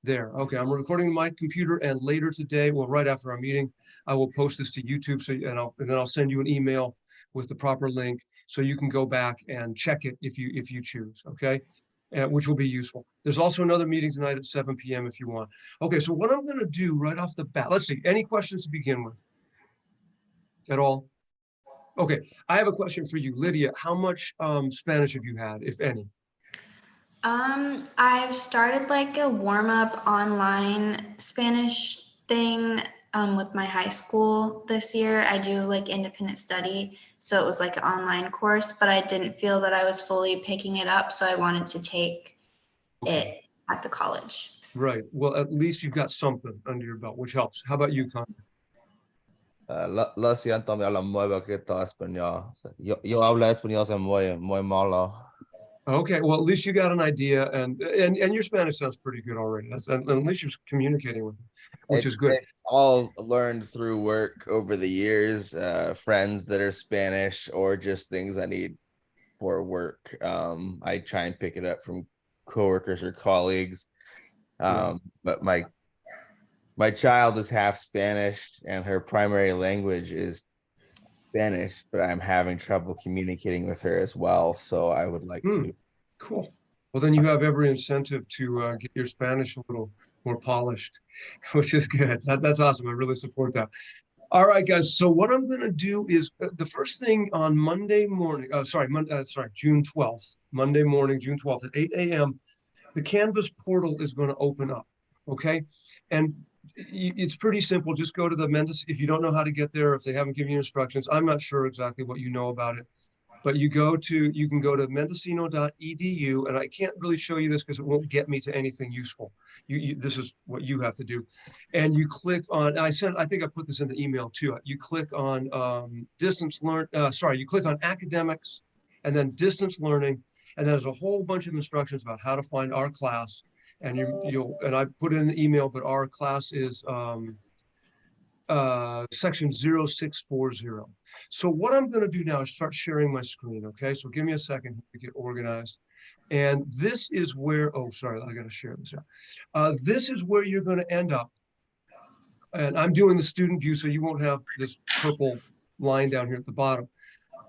There. Okay, I'm recording my computer, and later today, well, right after our meeting, I will post this to YouTube. So, and then I'll send you an email with the proper link, so you can go back and check it if you choose. Okay, which will be useful. There's also another meeting tonight at 7 p.m. if you want. Okay, so what I'm going to do right off the bat. Let's see. Any questions to begin with? At all? Okay, I have a question for you, Lydia. How much Spanish have you had, if any? I've started like a warm-up online Spanish thing with my high school this year. I do like independent study, so it was like an online course, but I didn't feel that I was fully picking it up, so I wanted to take it at the college. Right. Well, at least you've got something under your belt, which helps. How about you, Con? Lo siento, me habla muy poquito español. Yo hablo español muy malo. Okay, well, at least you got an idea, and your Spanish sounds pretty good already. At least you're communicating with them, which is good. It's all learned through work over the years, friends that are Spanish, or just things I need for work. I try and pick it up from coworkers or colleagues. But my child is half Spanish, and her primary language is Spanish, but I'm having trouble communicating with her as well. So I would like to. Cool. Well, then you have every incentive to get your Spanish a little more polished, which is good. That's awesome. I really support that. All right, guys. So what I'm going to do is the first thing on Monday morning, June 12th, Monday morning, June 12th at 8 a.m., the Canvas portal is going to open up. Okay. And it's pretty simple. Just go to the Mendocino. If you don't know how to get there, if they haven't given you instructions, I'm not sure exactly what you know about it, but you can go to mendocino.edu, and I can't really show you this because it won't get me to anything useful. This is what you have to do. And you click on, I think I put this in the email too. You click on you click on academics, and then distance learning. And there's a whole bunch of instructions about how to find our class. And and I put it in the email, but our class is section 0640. So what I'm going to do now is start sharing my screen. Okay, so give me a second to get organized. And this is where, oh, sorry, I got to share this out. This is where you're going to end up. And I'm doing the student view, so you won't have this purple line down here at the bottom.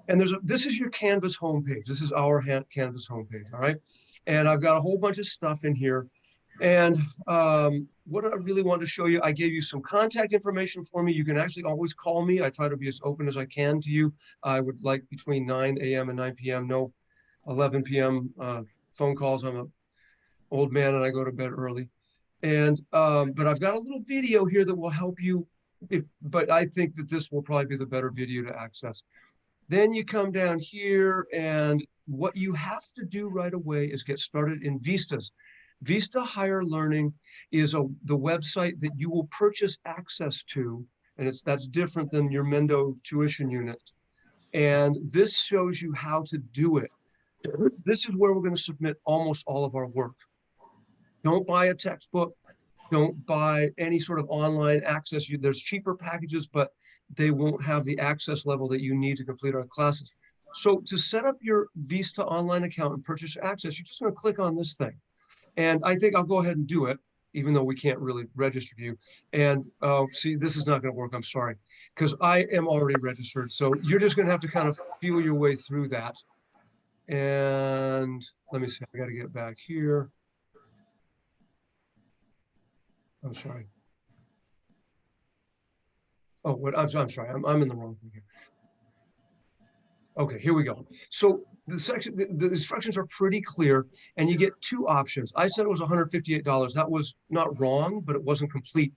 And this is your Canvas homepage. This is our Canvas homepage, all right? And I've got a whole bunch of stuff in here. And what I really want to show you, I gave you some contact information for me. You can actually always call me. I try to be as open as I can to you. I would like between 9 a.m. and 9 p.m., no 11 p.m. Phone calls. I'm an old man and I go to bed early. And but I've got a little video here that will help you. But I think that this will probably be the better video to access. Then you come down here, and what you have to do right away is get started in Vistas. Vista Higher Learning is the website that you will purchase access to, and that's different than your Mendo tuition unit. And this shows you how to do it. This is where we're going to submit almost all of our work. Don't buy a textbook. Don't buy any sort of online access. There's cheaper packages, but they won't have the access level that you need to complete our classes. So to set up your Vista online account and purchase access, you're just going to click on this thing. And I think I'll go ahead and do it, even though we can't really register you. And see, this is not going to work. I'm sorry, because I am already registered. So you're just going to have to kind of feel your way through that. And let me see, I got to get back here. I'm sorry. Oh, what? I'm sorry. I'm in the wrong thing here. Okay, here we go. So the instructions are pretty clear, and you get two options. I said it was $158. That was not wrong, but it wasn't complete.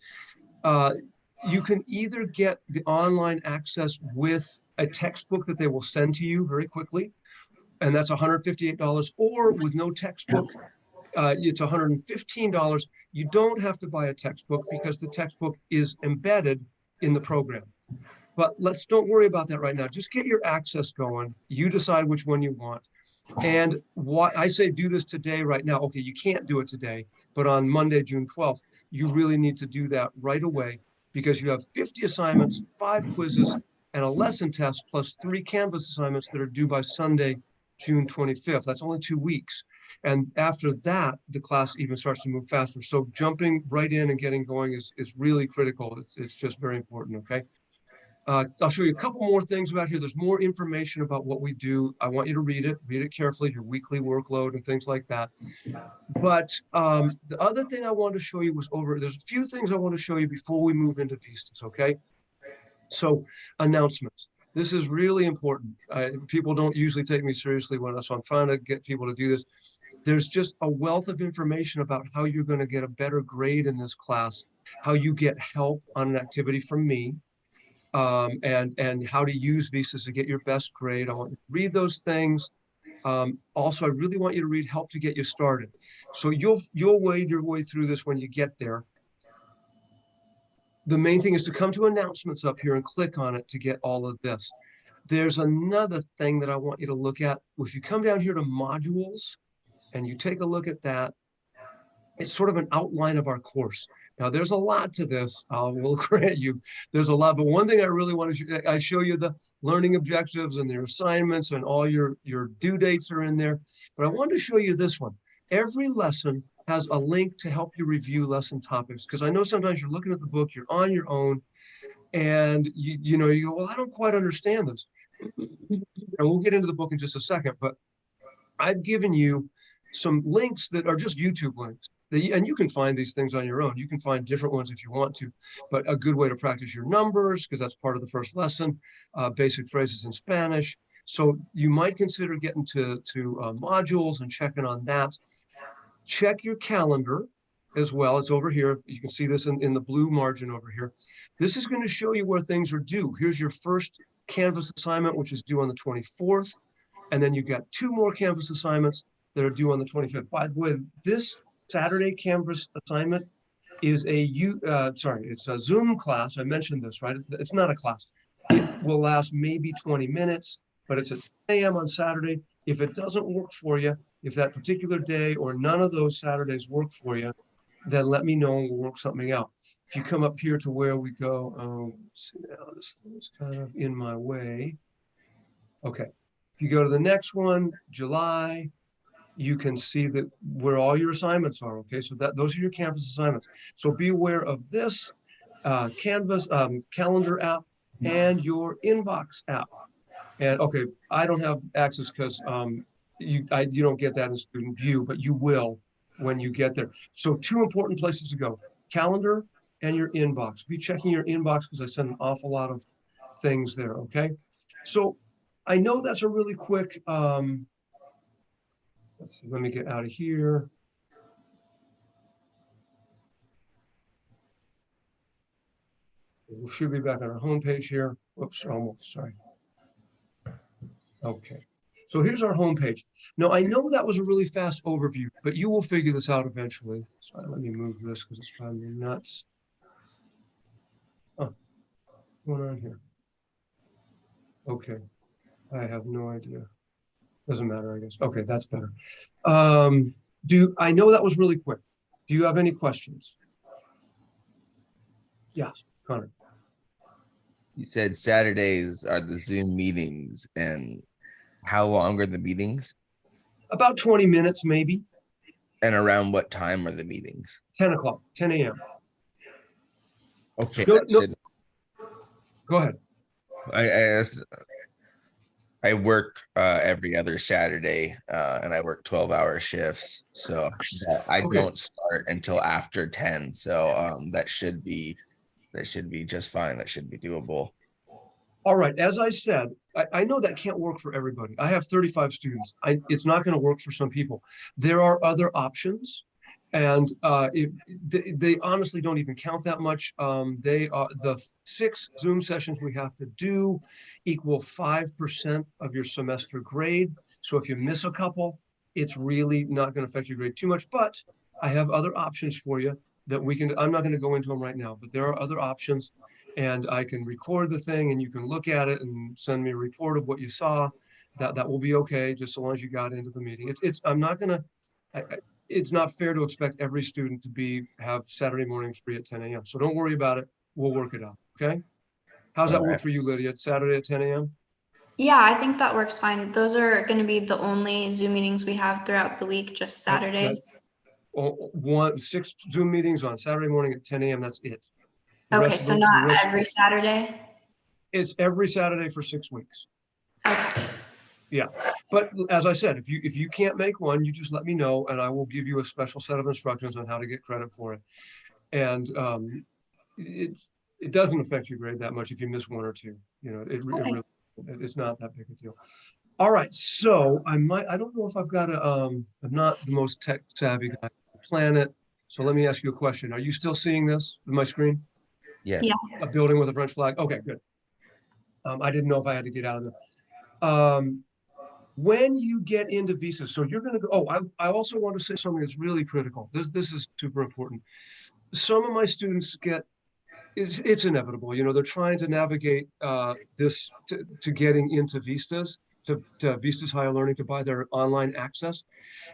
You can either get the online access with a textbook that they will send to you very quickly, and that's $158, or with no textbook, it's $115. You don't have to buy a textbook because the textbook is embedded in the program. But don't worry about that right now. Just get your access going. You decide which one you want. And what I say, do this today, right now. Okay, you can't do it today, but on Monday, June 12th, you really need to do that right away, because you have 50 assignments, 5 quizzes, and a lesson test, plus 3 Canvas assignments that are due by Sunday, June 25th. That's only 2 weeks. And after that, the class even starts to move faster. So jumping right in and getting going is really critical. It's just very important, okay? I'll show you a couple more things about here. There's more information about what we do. I want you to read it carefully, your weekly workload and things like that. But the other thing I wanted to show you was there's a few things I want to show you before we move into Vistas, okay? So announcements. This is really important. People don't usually take me seriously so I'm trying to get people to do this. There's just a wealth of information about how you're going to get a better grade in this class, how you get help on an activity from me, and how to use Vistas to get your best grade. I want you to read those things. Also, I really want you to read Help to Get You Started. So you'll wade your way through this when you get there. The main thing is to come to announcements up here and click on it to get all of this. There's another thing that I want you to look at. If you come down here to modules and you take a look at that, it's sort of an outline of our course. Now, there's a lot to this. I will grant you, there's a lot. But one thing I really want to I show you the learning objectives and their assignments, and all your due dates are in there. But I wanted to show you this one. Every lesson has a link to help you review lesson topics, because I know sometimes you're looking at the book, you're on your own, and you go, well, I don't quite understand this. And we'll get into the book in just a second, but I've given you some links that are just YouTube links. And you can find these things on your own. You can find different ones if you want to, but a good way to practice your numbers, because that's part of the first lesson, basic phrases in Spanish. So you might consider getting to modules and checking on that. Check your calendar as well. It's over here. You can see this in the blue margin over here. This is going to show you where things are due. Here's your first Canvas assignment, which is due on the 24th. And then you've got 2 more Canvas assignments that are due on the 25th. By the way, this Saturday Canvas assignment is it's a Zoom class. I mentioned this, right? It's not a class. It will last maybe 20 minutes, but it's at 10 a.m. on Saturday. If it doesn't work for you, if that particular day or none of those Saturdays work for you, then let me know and we'll work something out. If you come up here to where we go, see now, this thing's kind of in my way. Okay. If you go to the next one, July, you can see that where all your assignments are. Okay, so those are your Canvas assignments. So be aware of this Canvas calendar app and your inbox app. And okay, I don't have access because you don't get that in student view, but you will when you get there. So 2 important places to go: calendar and your inbox. Be checking your inbox because I send an awful lot of things there. Okay, so I know that's a really quick. Let's see, let me get out of here. We should be back on our homepage here. Whoops, almost, sorry. Okay, so here's our homepage. Now, I know that was a really fast overview, but you will figure this out eventually. Sorry, let me move this because it's driving me nuts. Oh, what's going on here? Okay, I have no idea. Doesn't matter, I guess. Okay, that's better. I know that was really quick. Do you have any questions? Yes, Connor. You said Saturdays are the Zoom meetings, and how long are the meetings? About 20 minutes, maybe. And around what time are the meetings? 10 o'clock, 10 a.m. Okay. No, go ahead. I work every other Saturday, and I work 12-hour shifts, so I don't start until after 10. So that should be just fine. That should be doable. All right. As I said, I know that can't work for everybody. I have 35 students. It's not going to work for some people. There are other options, and they honestly don't even count that much. They are the 6 Zoom sessions we have to do equal 5% of your semester grade. So if you miss a couple, it's really not going to affect your grade too much. But I have other options for you that we can. I'm not going to go into them right now, but there are other options. And I can record the thing and you can look at it and send me a report of what you saw. That will be okay, just so long as you got into the meeting. It's not fair to expect every student to have Saturday mornings free at 10 a.m. So don't worry about it. We'll work it out, okay? How's that work for you, Lydia? It's Saturday at 10 a.m.? Yeah, I think that works fine. Those are going to be the only Zoom meetings we have throughout the week, just Saturdays. Six Zoom meetings on Saturday morning at 10 a.m. That's it. The Okay, rest of so the not rest, every Saturday? it's every Saturday for 6 weeks. Okay. Yeah. But as I said, if you can't make one, you just let me know and I will give you a special set of instructions on how to get credit for it. And it doesn't affect your grade that much if you miss one or two. You know, it Okay. really, it's not that big a deal. All right. So I don't know if I've got I'm not the most tech savvy guy on the planet. So let me ask you a question. Are you still seeing this on my screen? Yes. Yeah. A building with a French flag. Okay, good. I didn't know if I had to get out of there. When you get into visas, so you're going to go. Oh, I also want to say something that's really critical. This is super important. Some of my students get it's inevitable. You know, they're trying to navigate this to getting into Vistas, to Vistas Higher Learning to buy their online access,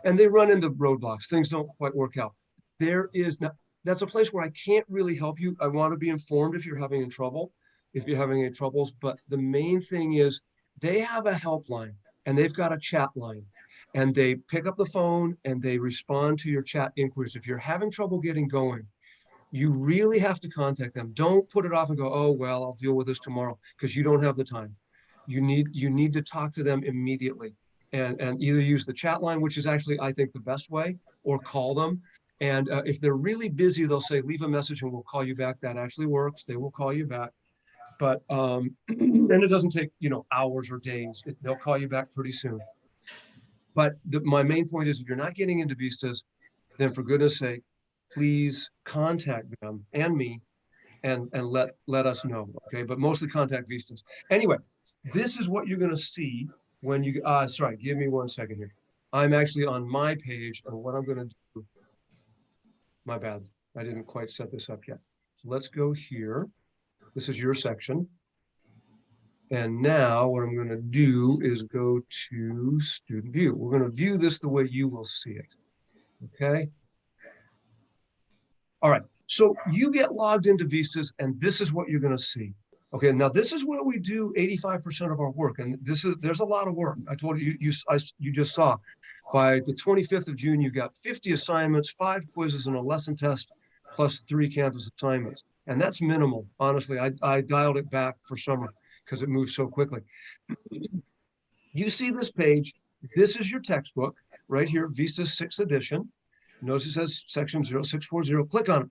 and they run into roadblocks. Things don't quite work out. There is not, that's a place where I can't really help you. I want to be informed if you're having trouble, if you're having any troubles. But the main thing is they have a helpline and they've got a chat line. And they pick up the phone and they respond to your chat inquiries. If you're having trouble getting going, you really have to contact them. Don't put it off and go, oh, well, I'll deal with this tomorrow, because you don't have the time. You need to talk to them immediately and either use the chat line, which is actually, I think, the best way, or call them. And if they're really busy, they'll say, leave a message and we'll call you back. That actually works. They will call you back. But and it doesn't take, you know, hours or days. They'll call you back pretty soon. But my main point is, if you're not getting into vistas, then for goodness sake, please contact them and me and let us know. Okay. But mostly contact vistas. Anyway, this is what you're going to see when you, sorry, give me 1 second here. I'm actually on my page, and what I'm going to do, my bad. I didn't quite set this up yet. So let's go here. This is your section. And now what I'm going to do is go to student view. We're going to view this the way you will see it. Okay. All right. So you get logged into Vistas, and this is what you're going to see. Okay. Now this is where we do 85% of our work, and there's a lot of work. I told you you just saw. By the 25th of June, you got 50 assignments, 5 quizzes, and a lesson test, plus 3 Canvas assignments, and that's minimal. Honestly, I dialed it back for summer because it moves so quickly. You see this page. This is your textbook right here, Vista 6th edition. Notice it says section 0640. Click on it.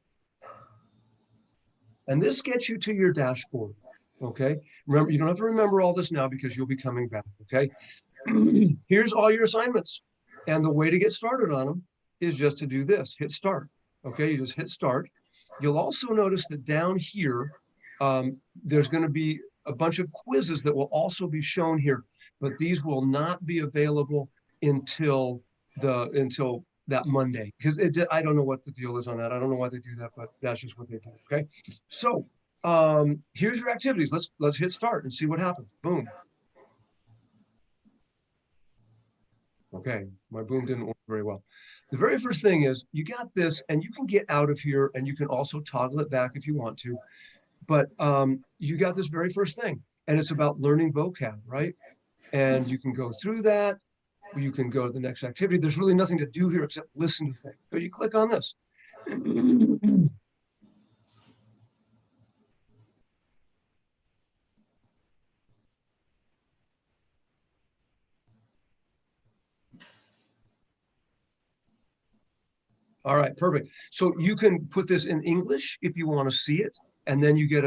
And this gets you to your dashboard. Okay. Remember, you don't have to remember all this now because you'll be coming back. Okay. Here's all your assignments. And the way to get started on them is just to do this, hit start. Okay. You just hit start. You'll also notice that down here, there's going to be a bunch of quizzes that will also be shown here, but these will not be available until that Monday, because I don't know what the deal is on that. I don't know why they do that, but that's just what they do. Okay. So here's your activities. Let's hit start and see what happens. Boom. Okay, my boom didn't work very well. The very first thing is you got this, and you can get out of here, and you can also toggle it back if you want to. But you got this very first thing, and it's about learning vocab, right? And you can go through that. You can go to the next activity. There's really nothing to do here except listen to things. So you click on this. All right, perfect. So you can put this in English if you want to see it, and then you get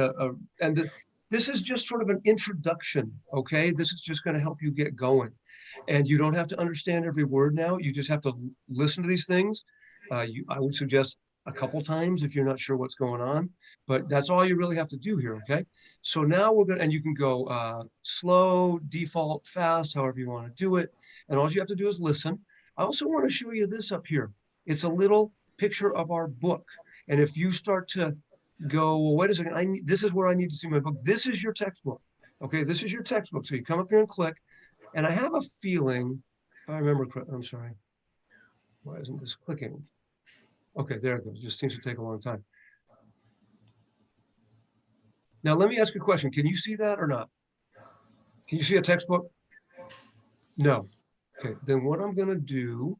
this is just sort of an introduction, okay? This is just going to help you get going. And you don't have to understand every word now. You just have to listen to these things. I would suggest a couple times if you're not sure what's going on, but that's all you really have to do here, okay? So now we're going to, and you can go slow, default, fast, however you want to do it. And all you have to do is listen. I also want to show you this up here. It's a little picture of our book. And if you start to go, well, wait a second, this is where I need to see my book. This is your textbook. Okay, this is your textbook. So you come up here and click. And I have a feeling, if I remember correctly, I'm sorry. Why isn't this clicking? Okay, there it goes. It just seems to take a long time. Now, let me ask you a question. Can you see that or not? Can you see a textbook? No. Okay, then what I'm gonna do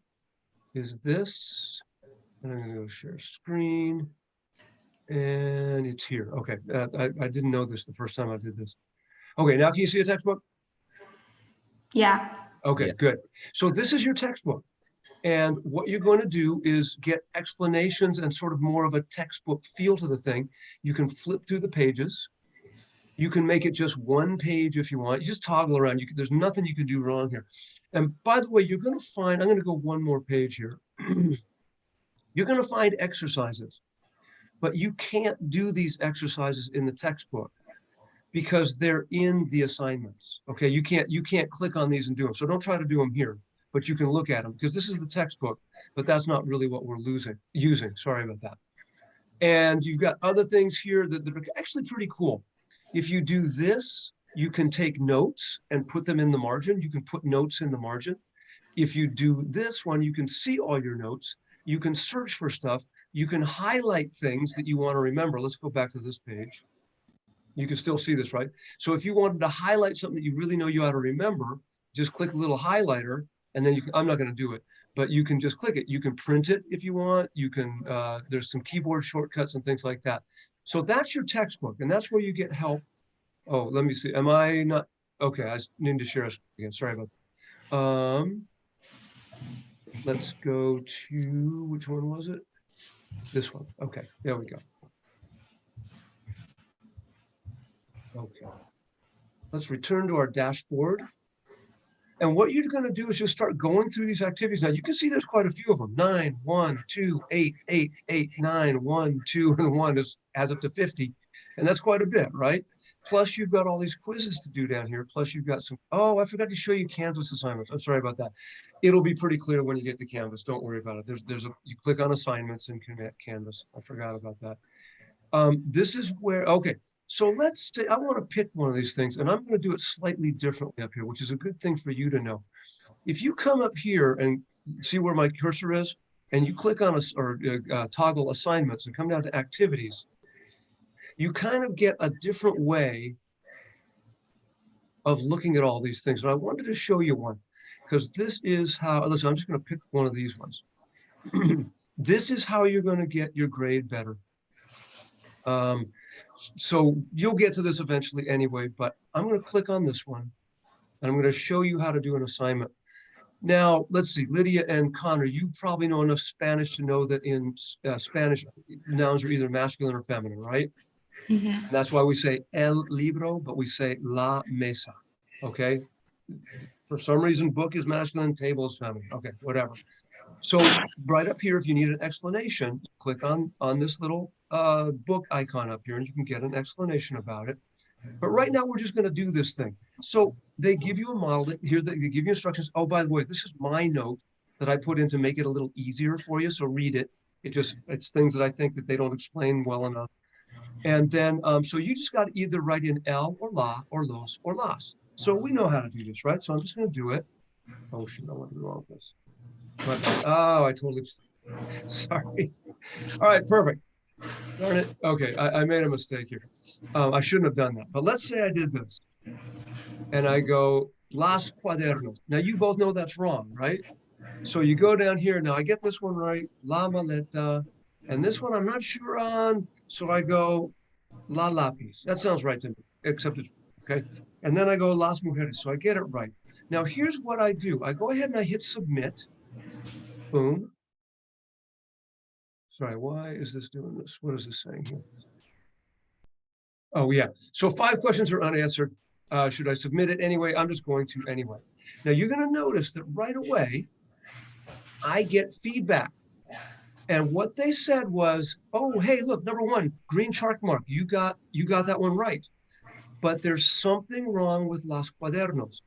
is this, and I'm gonna go share screen, and it's here. Okay, I didn't know this the first time I did this. Okay, now can you see a textbook? Yeah. Okay, Yeah. good. So this is your textbook. And what you're going to do is get explanations and sort of more of a textbook feel to the thing. You can flip through the pages. You can make it just one page if you want. You just toggle around. There's nothing you can do wrong here. And by the way, you're going to find, I'm going to go one more page here. You're going to find exercises, but you can't do these exercises in the textbook because they're in the assignments. Okay, you can't click on these and do them. So don't try to do them here, but you can look at them because this is the textbook, but that's not really what we're using. Sorry about that. And you've got other things here that are actually pretty cool. If you do this, you can take notes and put them in the margin. You can put notes in the margin. If you do this one, you can see all your notes. You can search for stuff. You can highlight things that you want to remember. Let's go back to this page. You can still see this, right? So if you wanted to highlight something that you really know you ought to remember, just click the little highlighter, and then I'm not going to do it, but you can just click it. You can print it if you want. You can, there's some keyboard shortcuts and things like that. So that's your textbook, and that's where you get help. Oh, let me see. Am I not? Okay, I need to share again. Sorry about that. Let's go to, which one was it? This one. Okay, there we go. Okay. Let's return to our dashboard. And what you're going to do is just start going through these activities. Now you can see there's quite a few of them. 9, 1, 2, 8, 8, 8, 9, 1, 2, and 1 adds up to 50. And that's quite a bit, right? Plus you've got all these quizzes to do down here. Plus you've got some, oh, I forgot to show you Canvas assignments. I'm sorry about that. It'll be pretty clear when you get to Canvas. Don't worry about it. You click on assignments and connect Canvas. I forgot about that. This is where, okay. So let's say I want to pick one of these things, and I'm going to do it slightly differently up here, which is a good thing for you to know. If you come up here and see where my cursor is, and you click on toggle assignments and come down to activities, you kind of get a different way of looking at all these things. And I wanted to show you one, because this is how, listen, I'm just going to pick one of these ones. This is how you're going to get your grade better. So you'll get to this eventually anyway, but I'm going to click on this one and I'm going to show you how to do an assignment. Now, let's see, Lydia and Connor, you probably know enough Spanish to know that in Spanish, nouns are either masculine or feminine, right? Mm-hmm. That's why we say el libro, but we say la mesa, okay? For some reason, book is masculine, table is feminine, okay, whatever. So right up here, if you need an explanation, click on this little book icon up here and you can get an explanation about it. But right now we're just going to do this thing. So they give you a model here, they give you instructions. Oh, by the way, this is my note that I put in to make it a little easier for you. So read it. It's things that I think that they don't explain well enough. And then, so you just got to either write in el or la or los or las. So we know how to do this, right? So I'm just going to do it. Oh, shoot, I want to do all of this. Oh, I totally, sorry. All right, perfect. Darn it. Okay, I made a mistake here. I shouldn't have done that. But let's say I did this. And I go, las cuadernos. Now, you both know that's wrong, right? So you go down here. Now, I get this one right, la maleta. And this one I'm not sure on. So I go, la lápiz. That sounds right to me, except it's, okay? And then I go, las mujeres. So I get it right. Now, here's what I do. I go ahead and I hit submit. Boom. Sorry, why is this doing this? What is this saying here? Oh, yeah. So 5 questions are unanswered. Should I submit it anyway? I'm just going to anyway. Now, you're going to notice that right away, I get feedback. And what they said was, oh, hey, look, number 1, green check mark. You got that one right. But there's something wrong with Las Cuadernos.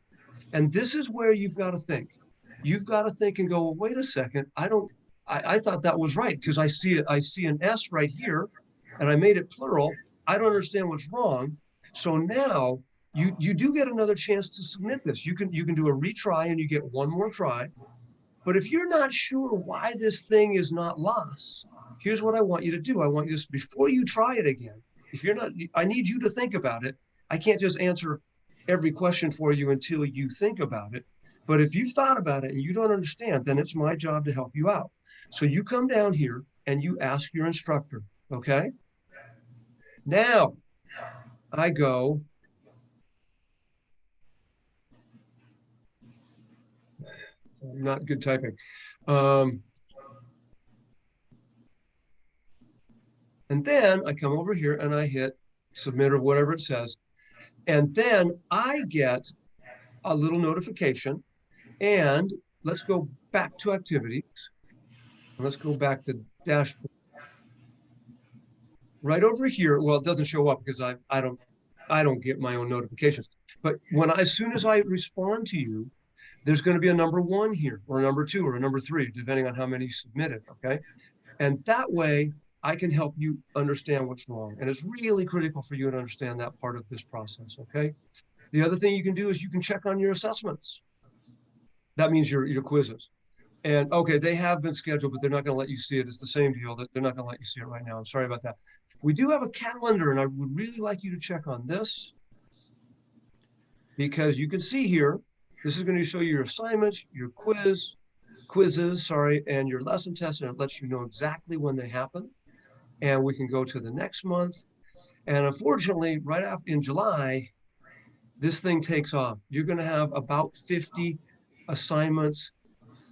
And this is where you've got to think. You've got to think and go, well, wait a second. I thought that was right because I see an S right here and I made it plural. I don't understand what's wrong. So now you do get another chance to submit this. You can do a retry and you get one more try. But if you're not sure why this thing is not lost, here's what I want you to do. I want you to, before you try it again, if you're not, I need you to think about it. I can't just answer every question for you until you think about it. But if you've thought about it and you don't understand, then it's my job to help you out. So you come down here and you ask your instructor, okay? Now I go, not good typing. And then I come over here and I hit submit or whatever it says. And then I get a little notification. And let's go back to activities. Let's go back to dashboard. Right over here, well, it doesn't show up because I don't get my own notifications. But as soon as I respond to you, there's going to be a number 1 here, or a number 2, or a number 3, depending on how many you submitted. Okay, and that way I can help you understand what's wrong. And it's really critical for you to understand that part of this process. Okay. The other thing you can do is you can check on your assessments. That means your quizzes. And okay, they have been scheduled, but they're not going to let you see it. It's the same deal that they're not going to let you see it right now. I'm sorry about that. We do have a calendar, and I would really like you to check on this because you can see here, this is going to show you your assignments, your quizzes, and your lesson tests, and it lets you know exactly when they happen. And we can go to the next month. And unfortunately, right after in July, this thing takes off. You're going to have about 50 assignments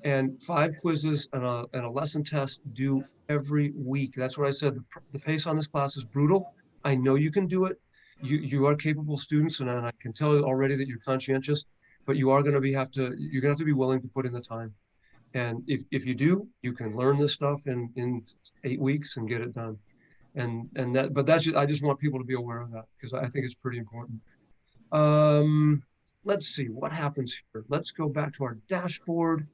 and 5 quizzes and a lesson test due every week. That's what I said. The pace on this class is brutal. I know you can do it. You are capable students, and I can tell already that you're conscientious, but you're going to have to be willing to put in the time. And if you do, you can learn this stuff in 8 weeks and get it done. But I just want people to be aware of that because I think it's pretty important. Let's see what happens here. Let's go back to our dashboard.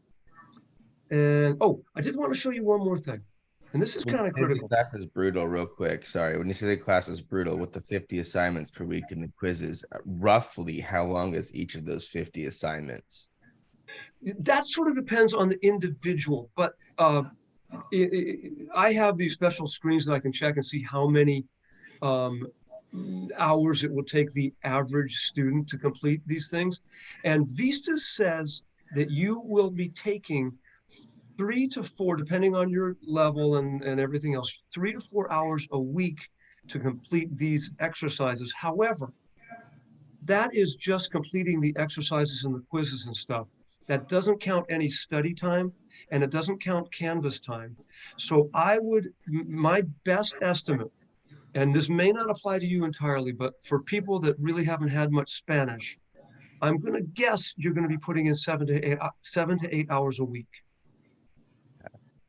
And I did want to show you one more thing. And this is kind of critical. The class is brutal, real quick. Sorry. When you say the class is brutal with the 50 assignments per week and the quizzes, roughly how long is each of those 50 assignments? That sort of depends on the individual, but I have these special screens that I can check and see how many hours it will take the average student to complete these things. And Vista says that you will be taking 3 to 4, depending on your level and everything else, 3 to 4 hours a week to complete these exercises. However, that is just completing the exercises and the quizzes and stuff. That doesn't count any study time, and it doesn't count Canvas time. So my best estimate, and this may not apply to you entirely, but for people that really haven't had much Spanish, I'm going to guess you're going to be putting in 7 to 8 hours a week.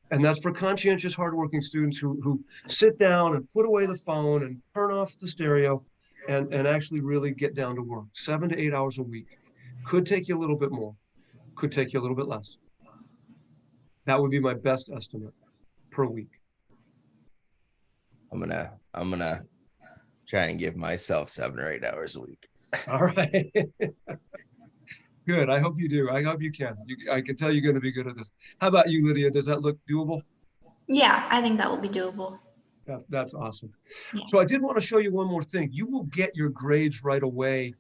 And that's for conscientious, hardworking students who sit down and put away the phone and turn off the stereo and actually really get down to work. 7 to 8 hours a week. Could take you a little bit more, could take you a little bit less. That would be my best estimate per week. I'm gonna try and give myself 7 or 8 hours a week. All right. Good. I hope you do. I hope you can. I can tell you're going to be good at this. How about you, Lydia? Does that look doable? Yeah, I think that will be doable. That's awesome. Yeah. So I did want to show you one more thing. You will get your grades right away.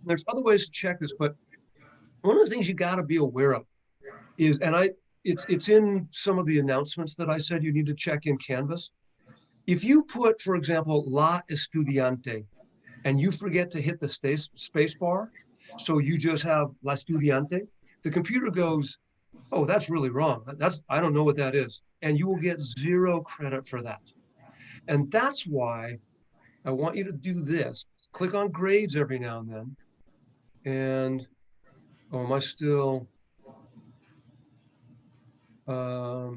There's other ways to check this, but one of the things you got to be aware of is, and it's in some of the announcements that I said you need to check in Canvas. If you put, for example, La Estudiante, and you forget to hit the space bar, so you just have La Estudiante, the computer goes, oh, that's really wrong. I don't know what that is. And you will get 0 credit for that. And that's why I want you to do this. Click on grades every now and then. And, am I still,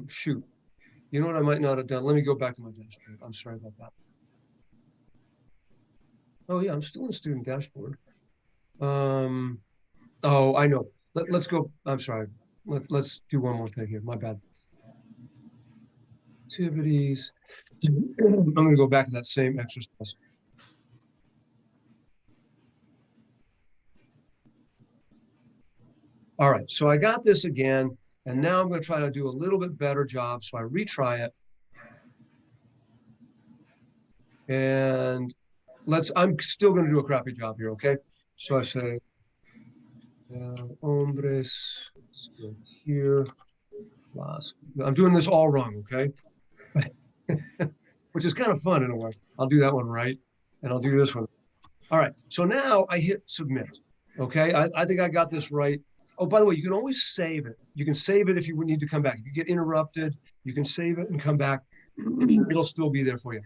shoot. You know what I might not have done? Let me go back to my dashboard. I'm sorry about that. Oh yeah, I'm still in student dashboard. Oh, I know. Let's go. I'm sorry. Let's do one more thing here. My bad. Activities. I'm going to go back to that same exercise. All right. So I got this again, and now I'm going to try to do a little bit better job. So I retry it. And I'm still going to do a crappy job here. Okay. So I say, hombres, let's go here. I'm doing this all wrong, okay? Which is kind of fun in a way. I'll do that one right, and I'll do this one. All right, so now I hit submit. Okay, I think I got this right. Oh, by the way, you can always save it. You can save it if you need to come back. If you get interrupted, you can save it and come back. It'll still be there for you.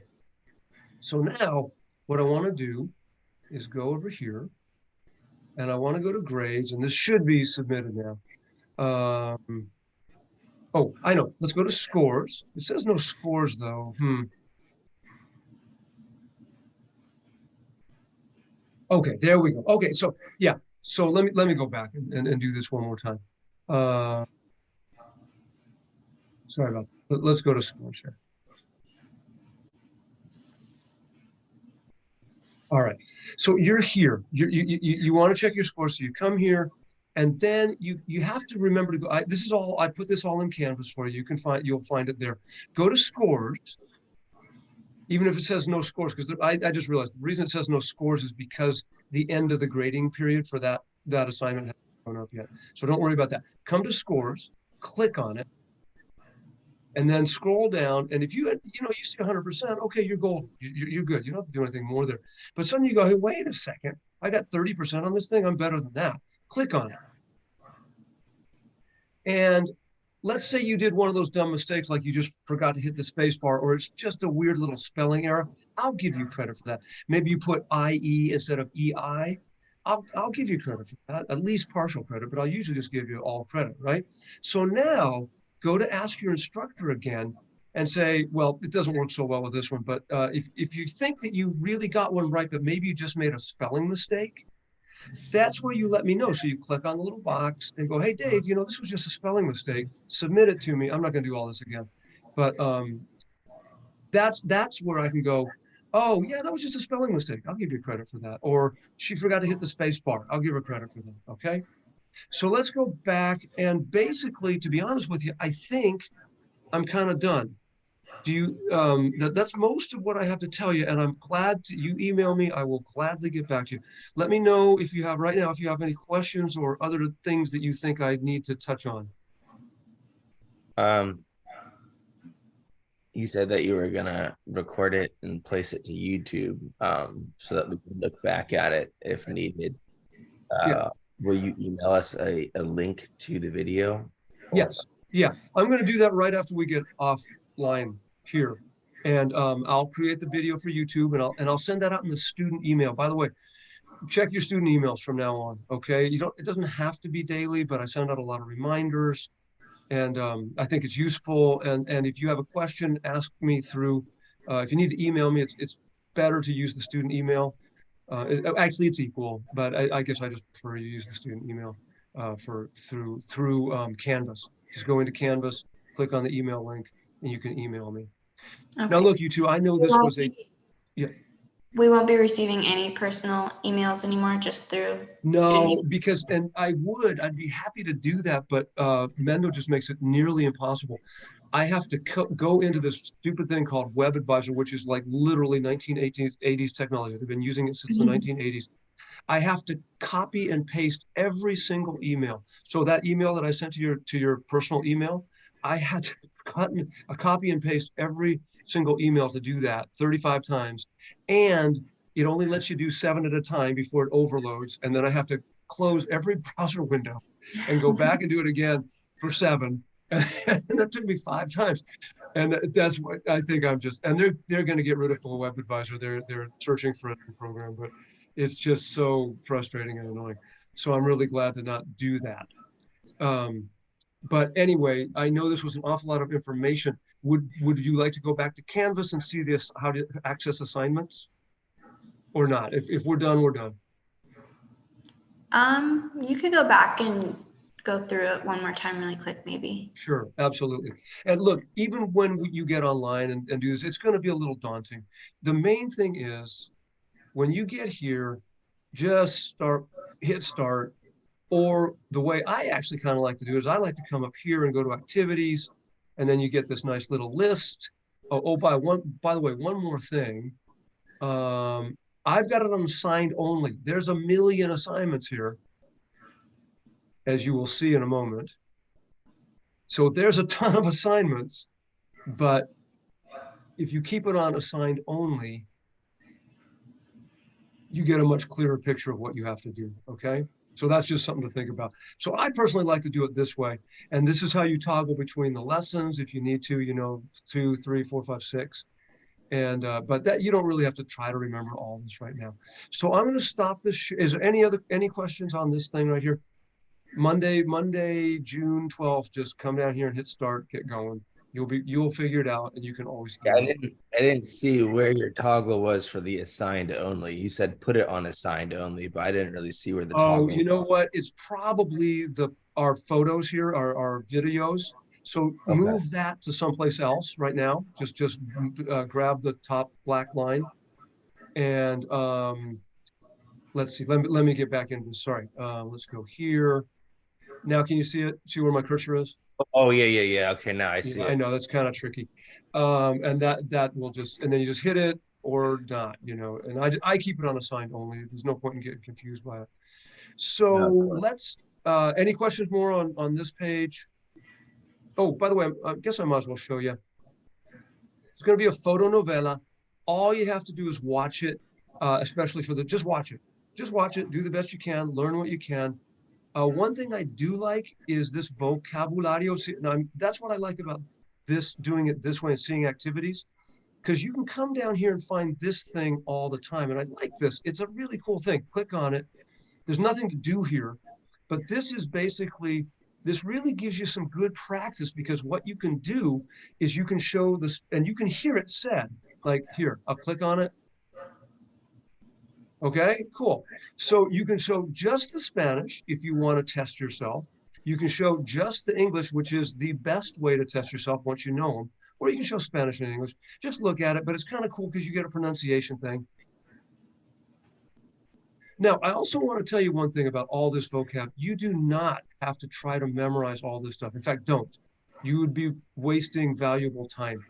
So now what I want to do is go over here and I want to go to grades, and this should be submitted now. Oh, I know. Let's go to scores. It says no scores though. Okay, there we go. Okay, so yeah, so let me go back and do this one more time. Uh, sorry about that. Let's go to scores here. All right, so you're here. You want to check your scores, so you come here, and then you have to remember to go. This is all I put this all in Canvas for you. You'll find it there. Go to scores, even if it says no scores, because I just realized the reason it says no scores is because the end of the grading period for that assignment hasn't gone up yet. So don't worry about that. Come to scores, click on it, and then scroll down. And if you see 100%, okay, you're golden. You're good. You don't have to do anything more there. But suddenly you go, hey, wait a second. I got 30% on this thing. I'm better than that. Click on it. And let's say you did one of those dumb mistakes, like you just forgot to hit the space bar, or it's just a weird little spelling error. I'll give you credit for that. Maybe you put IE instead of EI. I'll give you credit for that, at least partial credit, but I'll usually just give you all credit, right? So now go to ask your instructor again and say, well, it doesn't work so well with this one, but if you think that you really got one right, but maybe you just made a spelling mistake, that's where you let me know. So you click on the little box and go, hey, Dave, this was just a spelling mistake. Submit it to me. I'm not going to do all this again. But that's where I can go, oh, yeah, that was just a spelling mistake. I'll give you credit for that. Or she forgot to hit the space bar. I'll give her credit for that. Okay. So let's go back. And basically, to be honest with you, I think I'm kind of done. Do you that's most of what I have to tell you, and I'm glad you email me. I will gladly get back to you. Let me know if you have any questions or other things that you think I need to touch on. You said that you were gonna record it and place it to YouTube, so that we can look back at it if needed. Yeah. Will you email us a link to the video? Yes. Yeah. I'm going to do that right after we get offline here. And I'll create the video for YouTube, and I'll send that out in the student email. By the way, check your student emails from now on. Okay. It doesn't have to be daily, but I send out a lot of reminders, and I think it's useful. And if you have a question, ask me through, if you need to email me, it's better to use the student email. Actually, it's equal, but I guess I just prefer you use the student email through Canvas. Just go into Canvas, click on the email link, and you can email me. Okay. Now, look, you two, I know this was yeah. We won't be receiving any personal emails anymore, just through No, because, and I'd be happy to do that, but Mendo just makes it nearly impossible. I have to go into this stupid thing called Web Advisor, which is like literally 1980s technology. They've been using it since the 1980s. I have to copy and paste every single email. So that email that I sent to your personal email, I had to copy and paste every single email to do that 35 times. And it only lets you do 7 at a time before it overloads. And then I have to close every browser window and go back and do it again for 7. And that took me 5 times. And that's what I think and they're going to get rid of the Web Advisor. They're searching for a new program, but it's just so frustrating and annoying. So I'm really glad to not do that. But anyway, I know this was an awful lot of information. Would you like to go back to Canvas and see this, how to access assignments? Or not? If we're done, we're done. You could go back and go through it one more time really quick, maybe. Sure, absolutely. And look, even when you get online and do this, it's going to be a little daunting. The main thing is, when you get here, just hit start. Or the way I actually kind of like to do it is I like to come up here and go to activities, and then you get this nice little list. By the way, one more thing. I've got it on assigned only. There's a million assignments here, as you will see in a moment. So there's a ton of assignments, but if you keep it on assigned only, you get a much clearer picture of what you have to do, okay? So that's just something to think about. So I personally like to do it this way. And this is how you toggle between the lessons if you need to, you know, 2, 3, 4, 5, 6. And, but that you don't really have to try to remember all this right now. So I'm going to stop this. Is there any questions on this thing right here? Monday, June 12th, just come down here and hit start, get going. You'll figure it out and you can always. Yeah, I didn't see where your toggle was for the assigned only. You said put it on assigned only, but I didn't really see where the toggle. Oh, you know what? It's probably our photos here, our videos. So move that to someplace else right now. Just grab the top black line, and let's see. Let me get back into this. Sorry. Let's go here. Now, can you see it? See where my cursor is? Oh, yeah. Okay, now I see Yeah, it. I know that's kind of tricky. And that will just, and then you just hit it or not, you know, and I keep it on assigned only. There's no point in getting confused by it. So let's, any questions more on this page? Oh, by the way, I guess I might as well show you. It's going to be a photo novella. All you have to do is watch it, especially for just watch it. Just watch it, do the best you can, learn what you can. One thing I do like is this vocabulario. That's what I like about this, doing it this way and seeing activities, because you can come down here and find this thing all the time. And I like this. It's a really cool thing. Click on it. There's nothing to do here, but this is basically, this really gives you some good practice, because what you can do is you can show this and you can hear it said, like here, I'll click on it. Okay, cool. So you can show just the Spanish if you want to test yourself. You can show just the English, which is the best way to test yourself once you know them. Or you can show Spanish and English. Just look at it, but it's kind of cool because you get a pronunciation thing. Now, I also want to tell you one thing about all this vocab. You do not have to try to memorize all this stuff. In fact, don't. You would be wasting valuable time.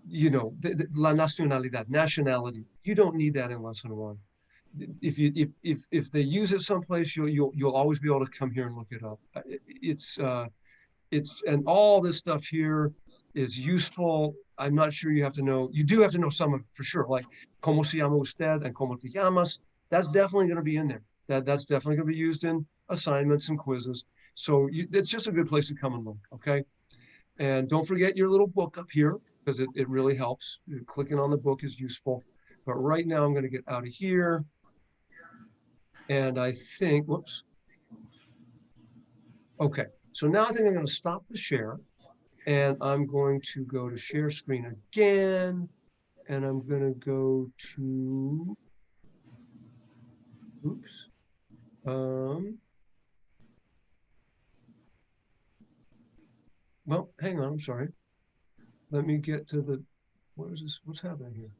You know, la nacionalidad, nationality. You don't need that in lesson 1. If they use it someplace, you'll always be able to come here and look it up. It's and all this stuff here is useful. I'm not sure you have to know. You do have to know some of it for sure, like como se llama usted and como te llamas. That's definitely going to be in there. That's definitely going to be used in assignments and quizzes. So it's just a good place to come and look. Okay, and don't forget your little book up here, because it really helps. Clicking on the book is useful. But right now I'm going to get out of here. And I think, whoops. Okay, so now I think I'm going to stop the share, and I'm going to go to share screen again, and I'm going to go to, oops. Well, hang on, I'm sorry. Let me get to the, what is this? What's happening here?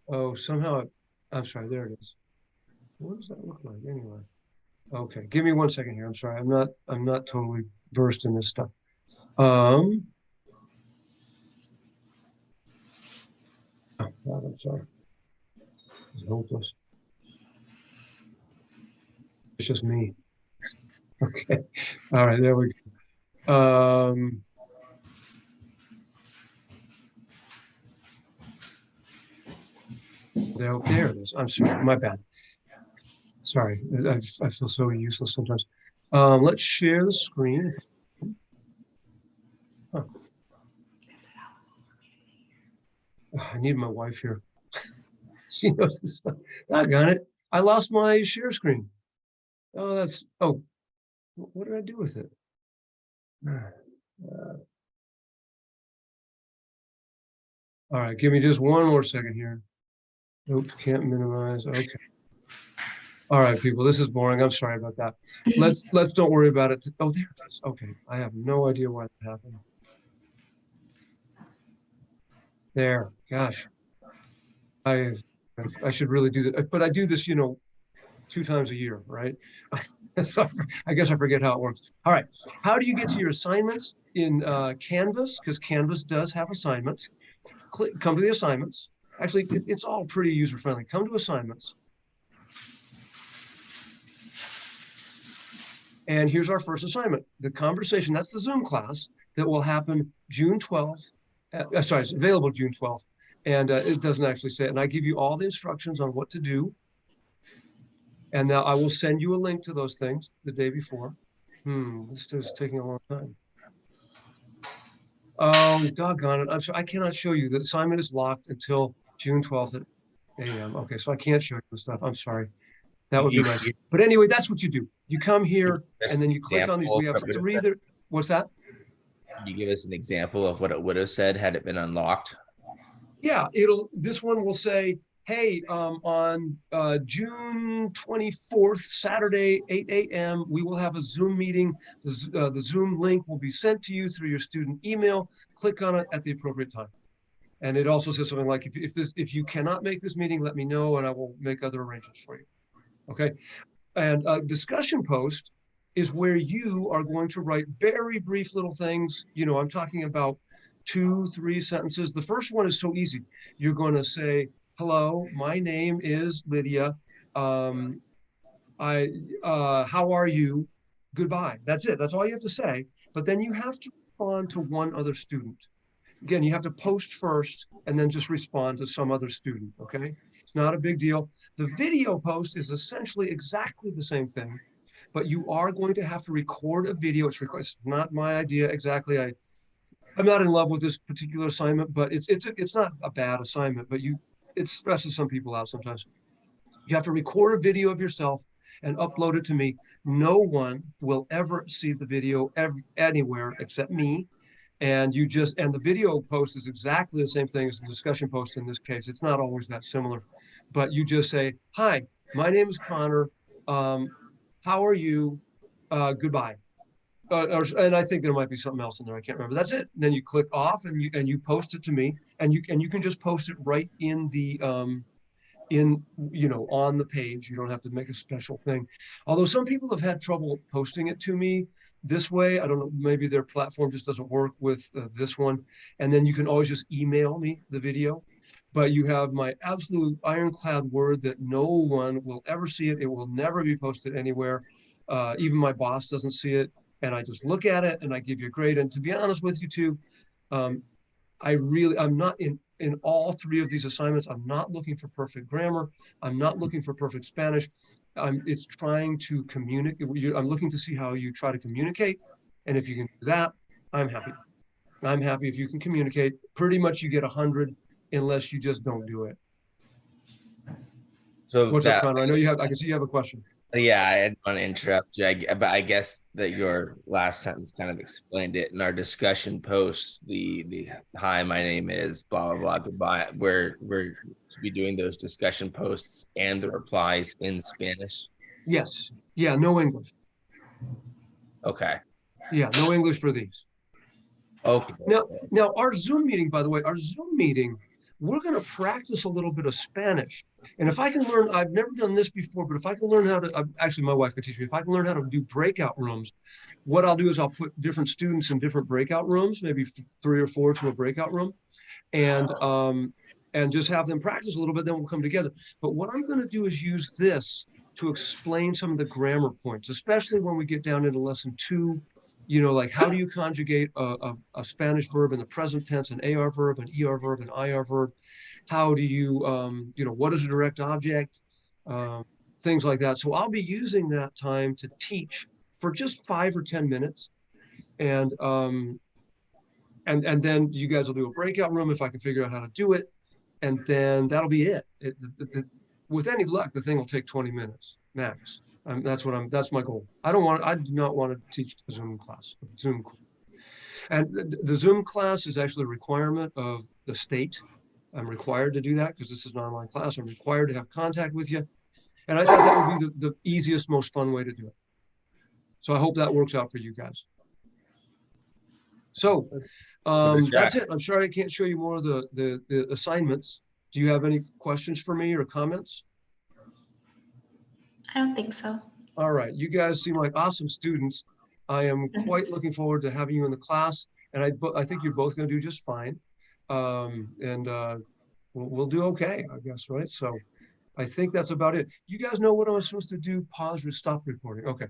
Oh, somehow, I'm sorry, there it is. What does that look like anyway? Okay, give me 1 second here. I'm sorry, I'm not totally versed in this stuff. Oh, God, I'm sorry. It's hopeless. It's just me. Okay. All right, there we go. There it is. I'm sorry, my bad. Sorry, I feel so useless sometimes. Let's share the screen. Huh. I need my wife here. She knows this stuff. I got it. I lost my share screen. Oh, what did I do with it? All right, give me just 1 more second here. Nope, can't minimize. Okay. All right, people, this is boring. I'm sorry about that. Let's don't worry about it. Oh, there it is. Okay, I have no idea why that happened. There, gosh, I should really do that, but I do this, 2 times a year, right? So I guess I forget how it works. All right, how do you get to your assignments in Canvas? Because Canvas does have assignments. Come to the assignments, Actually, it's all pretty user-friendly. Come to assignments. And here's our first assignment. The conversation, that's the Zoom class that will happen June 12th. Sorry, it's available June 12th. And it doesn't actually say it. And I give you all the instructions on what to do. And now I will send you a link to those things the day before. This is taking a long time. Oh, doggone it. I'm sorry, I cannot show you. The assignment is locked until June 12th at a.m. Okay, so I can't show you the stuff. I'm sorry. That would be nice. But anyway, that's what you do. You come here and then you click on these. We have three there. What's that? Can you give us an example of what it would have said had it been unlocked? Yeah, this one will say, hey, on June 24th, Saturday, 8 a.m., we will have a Zoom meeting. The Zoom link will be sent to you through your student email. Click on it at the appropriate time. And it also says something like, if you cannot make this meeting, let me know and I will make other arrangements for you. Okay. And a discussion post is where you are going to write very brief little things. You know, I'm talking about 2-3 sentences. The first one is so easy. You're going to say, hello, my name is Lydia. How are you? Goodbye. That's it. That's all you have to say. But then you have to respond to one other student. Again, you have to post first and then just respond to some other student, okay? It's not a big deal. The video post is essentially exactly the same thing, but you are going to have to record a video. It's not my idea exactly. I'm not in love with this particular assignment, but it's not a bad assignment, but it stresses some people out sometimes. You have to record a video of yourself and upload it to me. No one will ever see the video anywhere except me. And the video post is exactly the same thing as the discussion post in this case. It's not always that similar, but you just say, hi, my name is Connor. How are you? Goodbye. And I think there might be something else in there. I can't remember. That's it. And then you click off and you post it to me, and you can just post it right in the on the page. You don't have to make a special thing. Although some people have had trouble posting it to me this way. I don't know, maybe their platform just doesn't work with this one. And then you can always just email me the video. But you have my absolute ironclad word that no one will ever see it. It will never be posted anywhere. Even my boss doesn't see it. And I just look at it and I give you a grade. And to be honest with you too, I'm not in all 3 of these assignments. I'm not looking for perfect grammar. I'm not looking for perfect Spanish. It's trying to communicate. I'm looking to see how you try to communicate. And if you can do that, I'm happy. I'm happy if you can communicate. Pretty much you get 100 unless you just don't do it. So what's up, Connor? I can see you have a question. Yeah, I didn't want to interrupt you, but I guess that your last sentence kind of explained it. In our discussion post, the hi, my name is blah blah blah goodbye. We're to be doing those discussion posts and the replies in Spanish. Yes. Yeah. No English. Okay. Yeah. No English for these. Okay. Now our Zoom meeting, by the way, we're going to practice a little bit of Spanish. And if I can learn, I've never done this before, but if I can learn how to, actually my wife could teach me, if I can learn how to do breakout rooms, what I'll do is I'll put different students in different breakout rooms, maybe 3 or 4 to a breakout room, and just have them practice a little bit, then we'll come together. But what I'm going to do is use this to explain some of the grammar points, especially when we get down into lesson 2, like how do you conjugate a Spanish verb in the present tense, an AR verb, an ER verb, an IR verb? How do you, what is a direct object? Things like that. So I'll be using that time to teach for just 5 or 10 minutes. And then you guys will do a breakout room if I can figure out how to do it. And then that'll be it. With any luck, the thing will take 20 minutes max. That's my goal. I do not want to teach the Zoom class. And the Zoom class is actually a requirement of the state. I'm required to do that because this is an online class. I'm required to have contact with you. And I thought that would be the easiest, most fun way to do it. So I hope that works out for you guys. So that's it. I'm sorry I can't show you more of the assignments. Do you have any questions for me or comments? I don't think so. All right. You guys seem like awesome students. I am quite looking forward to having you in the class. And I think you're both going to do just fine. we'll do okay, I guess, right? So I think that's about it. You guys know what I'm supposed to do? Pause, stop recording. Okay.